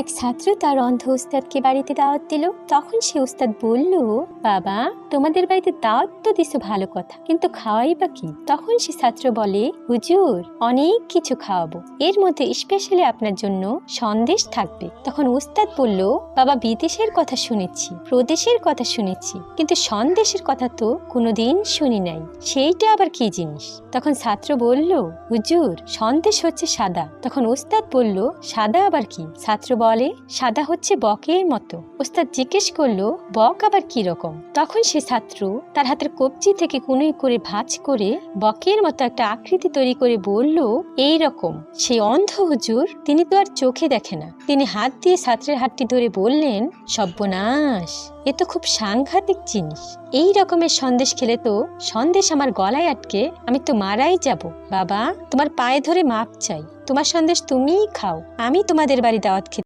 এক ছাত্র তার অন্ধ উস্তাদকে বাড়িতে দাওয়াত দিল। তখন সে উস্তাদ বলল, বাবা, তোমাদের বাড়িতে দাওয়াত তো দিছো ভালো কথা, কিন্তু খাওয়াই বা কি? তখন সে ছাত্র বলে, হুজুর, অনেক কিছু খাওয়াবো, এর মধ্যে স্পেশালি আপনার জন্য সন্দেশ থাকবে। তখন উস্তাদ বলল, বাবা, বিদেশের কথা শুনেছি, প্রদেশের কথা শুনেছি, কিন্তু সন্দেশের কথা তো কোনোদিন শুনি নাই, সেইটা আবার কি জিনিস? তখন ছাত্র বলল, হুজুর, সন্দেশ হচ্ছে সাদা। তখন উস্তাদ বলল, সাদা আবার কি? ছাত্র বলে, সাদা হচ্ছে বকের মতো। উস্তাদ জিজ্ঞেস করলো, বক আবার কি রকম? তখন সে ছাত্র তার হাতের কবজি থেকে কুনুই করে ভাঁজ করে বকের মতো একটা আকৃতি তৈরি করে বলল, এই রকম। সেই অন্ধ হুজুর, তিনি তো আর চোখে দেখে না, তিনি হাত দিয়ে ছাত্রের হাতটি ধরে বললেন, সর্বনাশ, এ তো খুব সাংঘাতিক জিনিস। এই রকমের সন্দেশ খেলে তো সন্দেশ আমার গলায় আটকে আমি তো মারাই যাব। বাবা, তোমার পায়ে ধরে মাপ চাই, তোমার সন্দেশ তুমিই খাও, আমি তোমাদের বাড়ি দাওয়াত খেতে